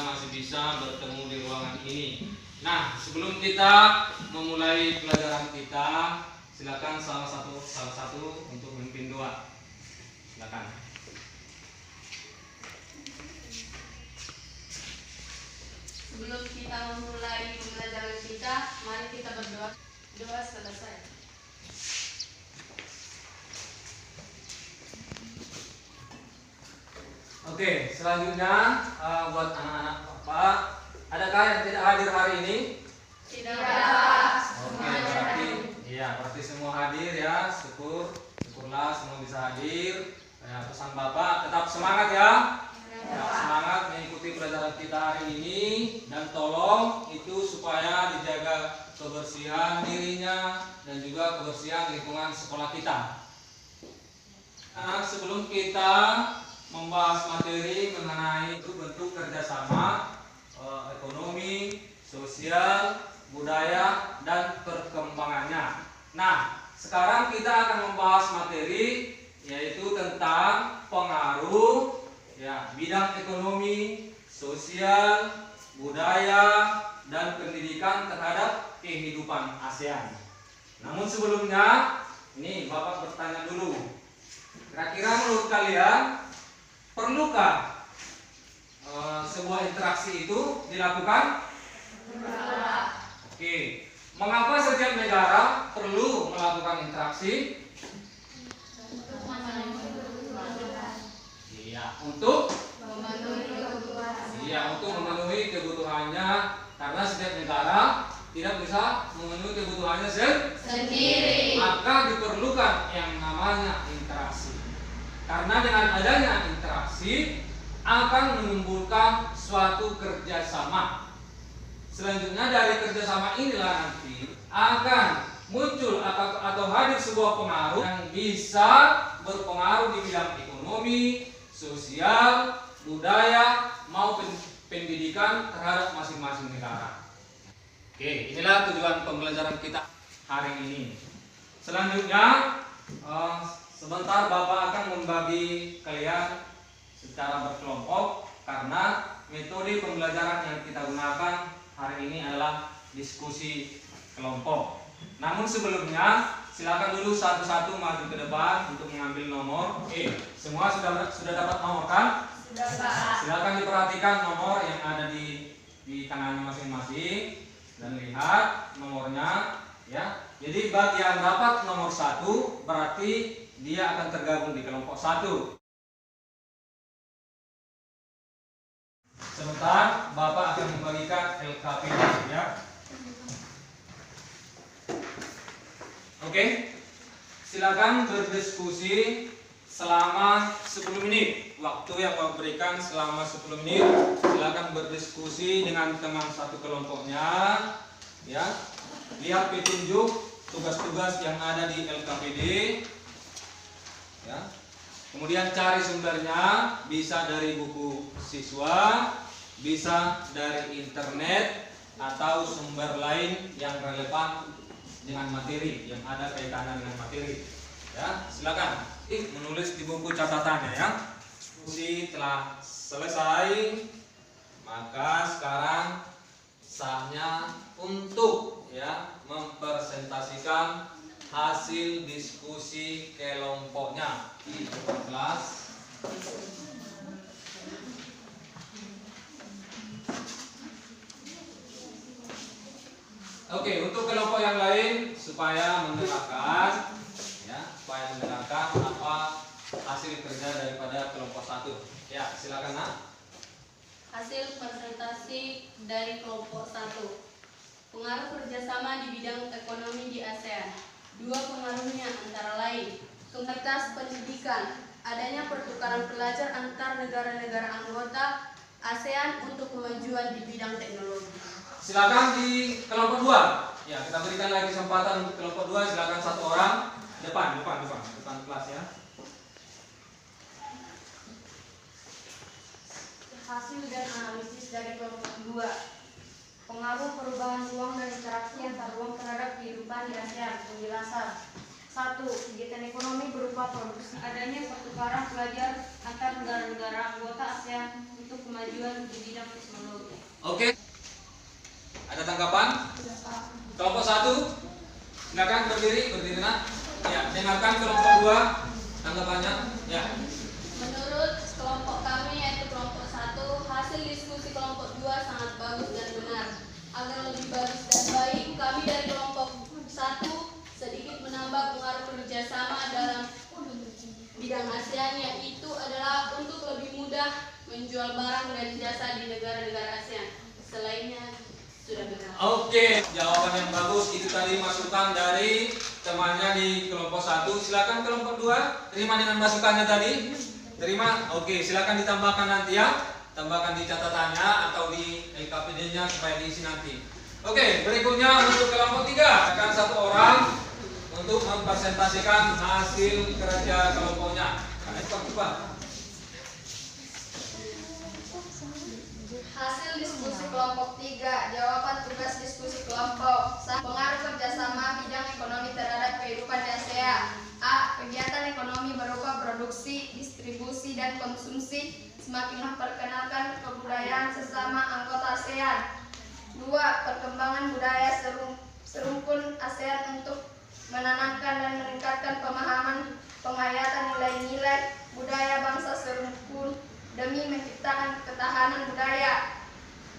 masih bisa bertemu di ruangan ini. Nah, sebelum kita memulai pelajaran kita, silakan salah satu untuk memimpin doa. Silakan. Sebelum kita memulai pembelajaran kita, mari kita berdoa. Doa selesai. Oke, selanjutnya buat anak-anak Bapak, adakah yang tidak hadir hari ini? Tidak. Oke, berarti semua hadir ya. Syukurlah semua bisa hadir. Ya, pesan Bapak tetap semangat ya. Tetap semangat mengikuti pelajaran kita hari ini, dan tolong itu supaya dijaga kebersihan dirinya dan juga kebersihan lingkungan sekolah kita. Nah, sebelum kita membahas materi mengenai bentuk kerjasama ekonomi, sosial, budaya, dan perkembangannya. Nah, sekarang kita akan membahas materi yaitu tentang pengaruh bidang ekonomi, sosial, budaya, dan pendidikan terhadap kehidupan ASEAN. Namun sebelumnya, ini Bapak bertanya dulu. Kira-kira menurut kalian, perlukah sebuah interaksi itu dilakukan? Oke, mengapa setiap negara perlu melakukan interaksi? Untuk memenuhi kebutuhannya, karena setiap negara tidak bisa memenuhi kebutuhannya sendiri. Maka diperlukan yang namanya interaksi. Karena dengan adanya interaksi akan menimbulkan suatu kerjasama. Selanjutnya dari kerjasama inilah nanti akan muncul atau hadir sebuah pengaruh yang bisa berpengaruh di bidang ekonomi, sosial, budaya, maupun pendidikan terhadap masing-masing negara. Oke, inilah tujuan pembelajaran kita hari ini. Selanjutnya, sebentar Bapak akan membagi kalian secara berkelompok, karena metode pembelajaran yang kita gunakan hari ini adalah diskusi kelompok. Namun sebelumnya, silakan dulu satu-satu maju ke depan untuk mengambil nomor. Semua sudah dapat nomor kan? Sudah, Pak. Silakan diperhatikan nomor yang ada di tangannya masing-masing dan lihat nomornya ya. Jadi bagi yang dapat nomor 1 berarti dia akan tergabung di kelompok 1. Sebentar, Bapak akan membagikan LKPD ya. Oke, silakan berdiskusi selama 10 menit. Waktu yang Bapak berikan selama 10 menit. Silakan berdiskusi dengan teman satu kelompoknya ya. Lihat petunjuk tugas-tugas yang ada di LKPD ya. Kemudian cari sumbernya, bisa dari buku siswa, bisa dari internet, atau sumber lain yang relevan dengan materi, yang ada kaitannya dengan materi. Ya, silakan menulis di buku catatannya ya. Diskusi telah selesai, maka sekarang saatnya untuk mempresentasikan hasil diskusi kelompoknya di kelas. Oke, untuk kelompok yang lain supaya mendengarkan apa hasil kerja daripada kelompok 1. Ya, silakan Nak. Hasil presentasi dari kelompok 1. Pengaruh kerjasama di bidang ekonomi di ASEAN. 2 pengaruhnya antara lain kualitas pendidikan, adanya pertukaran pelajar antar negara-negara anggota ASEAN untuk kemajuan di bidang teknologi. Silakan di kelompok 2. Ya, kita berikan lagi kesempatan untuk kelompok 2. Silakan 1 orang depan kelas ya. Hasil dan analisis dari kelompok 2. Pengaruh perubahan ruang dan interaksi antar ruang terhadap kehidupan di ASEAN. Penjelasan. 1. Kegiatan ekonomi berupa produksi. Adanya pertukaran pelajar antar negara-negara anggota ASEAN untuk kemajuan di bidang teknologi. Oke. Ada tanggapan? Kelompok 1, silakan berdiri nak. Ya, dengarkan kelompok 2 tanggapannya. Ya. Menurut kelompok kami yaitu kelompok 1, hasil diskusi kelompok 2 sangat bagus dan benar. Agar lebih bagus dan baik, kami dari kelompok 1 sedikit menambah pengaruh kerjasama dalam bidang ASEAN, yaitu adalah untuk lebih mudah menjual barang dan jasa di negara-negara ASEAN. Selainnya sudah benar. Oke, jawaban yang bagus. Itu tadi masukan dari temannya di kelompok 1. Silakan kelompok 2 terima dengan masukannya tadi. Terima. Oke, silakan ditambahkan nanti ya. Tambahkan di catatannya atau di KPD-nya supaya diisi nanti. Oke, berikutnya untuk kelompok 3 akan 1 orang untuk mempresentasikan hasil kerja kelompoknya. Coba. Hasil diskusi kelompok 3, jawaban tugas diskusi kelompok. Pengaruh kerjasama bidang ekonomi terhadap kehidupan di ASEAN. A. Kegiatan ekonomi berupa produksi, distribusi, dan konsumsi semakin memperkenalkan kebudayaan sesama anggota ASEAN. 2. Perkembangan budaya serumpun ASEAN untuk menanamkan dan meningkatkan pemahaman penghayatan nilai-nilai budaya bangsa serumpun demi menciptakan ketahanan budaya.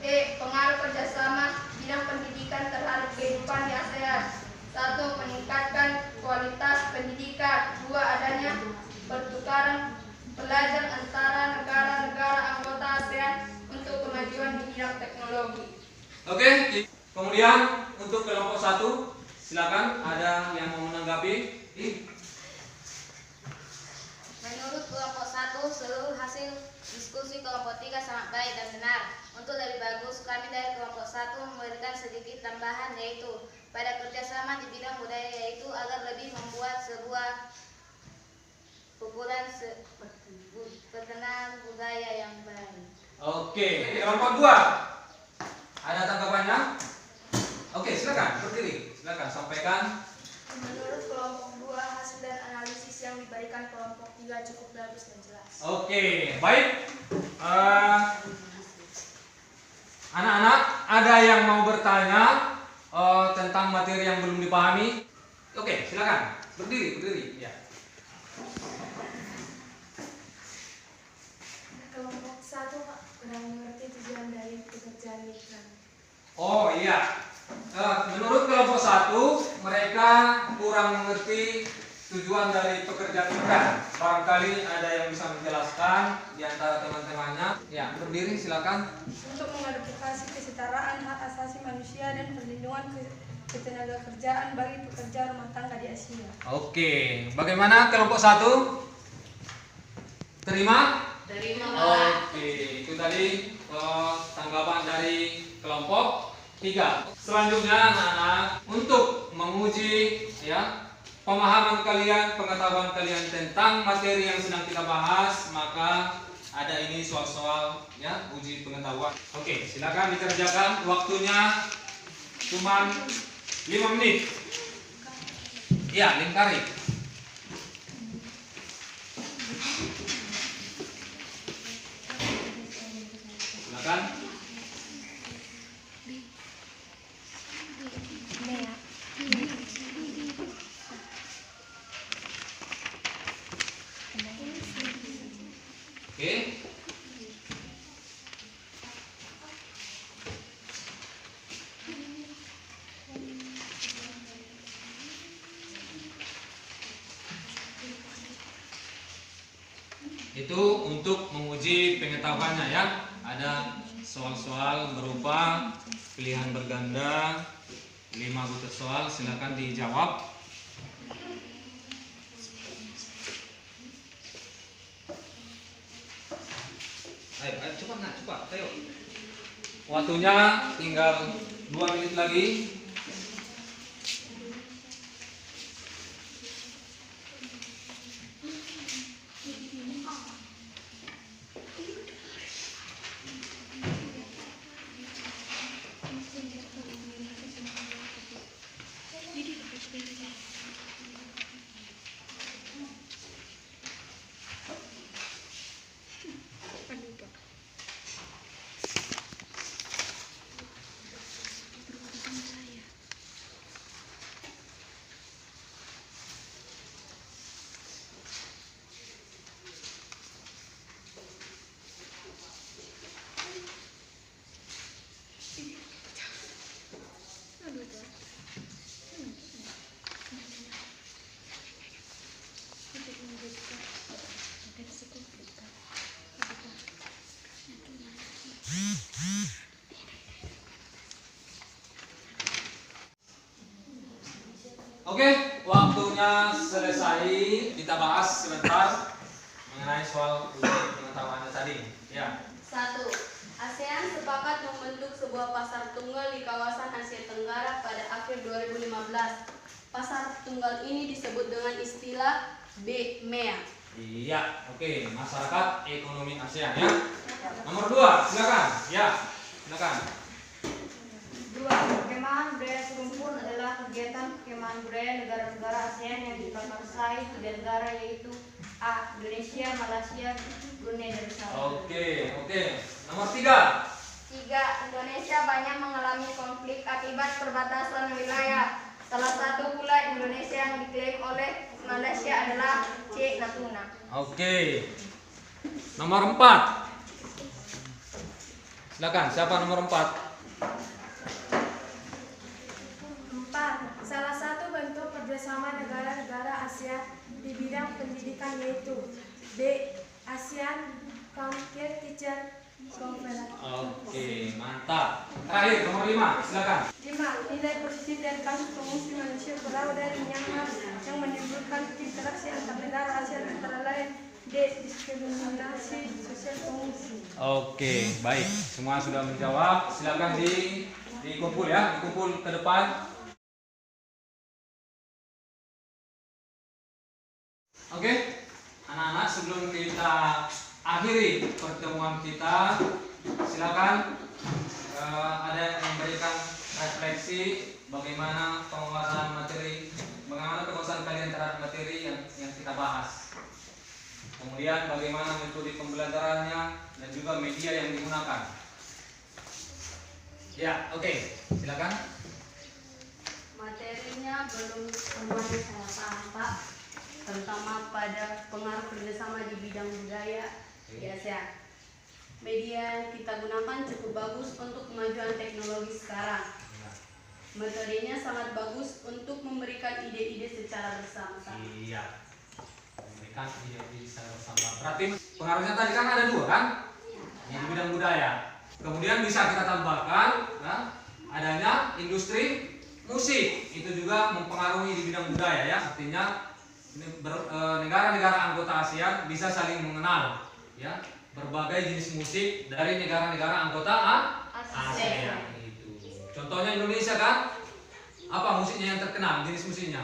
E. Pengaruh kerjasama bidang pendidikan terhadap kehidupan di ASEAN. 1. Meningkatkan kualitas pendidikan. 2. Adanya pertukaran pelajar antara negara-negara anggota ASEAN untuk kemajuan di bidang teknologi. Oke, kemudian untuk kelompok 1, silakan ada yang mau menanggapi. Menurut kelompok 1, seluruh hasil diskusi kelompok 3 sangat baik dan benar. Untuk lebih bagus, kami dari kelompok 1 memberikan sedikit tambahan, yaitu pada kerjasama di bidang budaya, yaitu agar lebih membuat sebuah pukulan perkenalan budaya yang baik. Oke, kelompok 2 ada tanggapannya? Oke, silakan berdiri. Silakan sampaikan. Menurut kelompok 2, hasil dan analisis yang diberikan kelompok 3 cukup bagus dan jelas. Oke, baik. Anak-anak, ada yang mau bertanya tentang materi yang belum dipahami? Oke, silakan berdiri. Ya. Kelompok 1 kurang mengerti tujuan dari pekerjaan migran. Oh iya. Menurut kelompok 1, mereka kurang mengerti tujuan dari pekerjaan migran. Barangkali ada yang bisa menjelaskan di antara teman-temannya. Ya, berdiri silakan. Untuk mengadvokasi kesetaraan hak asasi manusia dan perlindungan ketenagakerjaan bagi pekerja rumah tangga di Asia. Oke, bagaimana kelompok 1? Terima? Terima. Oke, itu tadi tanggapan dari kelompok 3. Selanjutnya anak-anak, untuk menguji ya pemahaman kalian, pengetahuan kalian tentang materi yang sedang kita bahas, maka ada ini soal-soal ya uji pengetahuan. Oke, silakan dikerjakan. Waktunya cuma 5 menit. Ya, lingkari. Silakan. Oke. Itu untuk menguji pengetahuannya ya. Ada soal-soal berupa pilihan berganda, 5 butir soal, silakan dijawab. Ayo cepat, ayo. Waktunya tinggal 2 menit lagi. Oke, waktunya selesai. Kita bahas sebentar mengenai soal uji pengetahuannya tadi. Ya. 1. ASEAN sepakat membentuk sebuah pasar tunggal di kawasan Asia Tenggara pada akhir 2015. Pasar tunggal ini disebut dengan istilah BMEA. Iya, oke. Masyarakat Ekonomi ASEAN ya. Nomor 2, silakan. Ya, silakan. 2. Perkemahan budaya serumpun adalah kegiatan perkemahan budaya negara-negara ASEAN yang diprakarsai 3 negara yaitu A. Indonesia, Malaysia, Brunei Darussalam. Oke. Nomor 3. 3. Indonesia banyak mengalami konflik akibat perbatasan wilayah. Salah satu pula Indonesia yang diklaim oleh Malaysia adalah C. Natuna. Oke. Nomor 4. Silakan, siapa nomor 4? 4. Salah satu bentuk kerjasama negara-negara ASEAN di bidang pendidikan yaitu B. ASEAN Campus Teacher Conference. Oke, mantap. Terakhir, nomor 5, silakan. 5. Nilai positif dari kasus pengungsi manusia berawal dari Myanmar yang menimbulkan interaksi antar negara ASEAN antara lain D. Diskriminasi sosial pengungsi. Oke, baik. Semua sudah menjawab. Silakan dikumpul ya, dikumpul ke depan. Oke, anak-anak, sebelum kita akhiri pertemuan kita, silakan ada yang memberikan refleksi bagaimana penguasaan kalian terhadap materi yang kita bahas. Kemudian bagaimana metode pembelajarannya dan juga media yang digunakan. Ya, oke, silakan. Materinya belum semuanya saya paham, Pak, terutama pada pengaruh kerjasama di bidang budaya di ASEAN. Media yang kita gunakan cukup bagus untuk kemajuan teknologi sekarang. Metodenya sangat bagus untuk memberikan ide-ide secara bersama-sama. Iya, memberikan ide-ide secara bersama. Berarti pengaruhnya tadi kan ada 2 kan? Di bidang budaya. Kemudian bisa kita tambahkan adanya industri musik, itu juga mempengaruhi di bidang budaya ya. Artinya negara-negara anggota ASEAN bisa saling mengenal ya berbagai jenis musik dari negara-negara anggota ASEAN itu. Contohnya Indonesia kan, apa musiknya yang terkenal, jenis musiknya?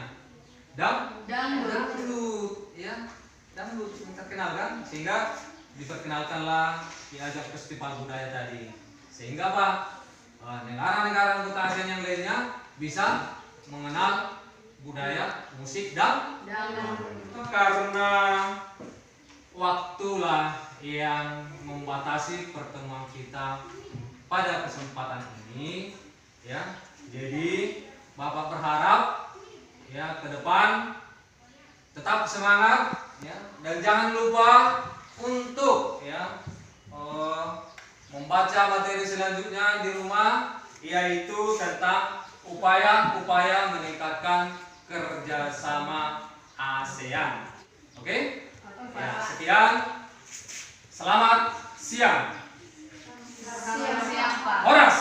Dangdut ya, dangdut yang terkenal kan, sehingga diperkenalkanlah diajak festival budaya tadi, sehingga apa, negara-negara anggota ASEAN yang lainnya bisa mengenal budaya musik dan karena waktulah yang membatasi pertemuan kita pada kesempatan ini ya. Jadi Bapak berharap ya ke depan tetap semangat ya, dan jangan lupa untuk ya membaca materi selanjutnya di rumah, yaitu tentang upaya-upaya meningkatkan kerjasama ASEAN. Oke? Ya, sekian. Selamat siang. Siap, Pak. Horas.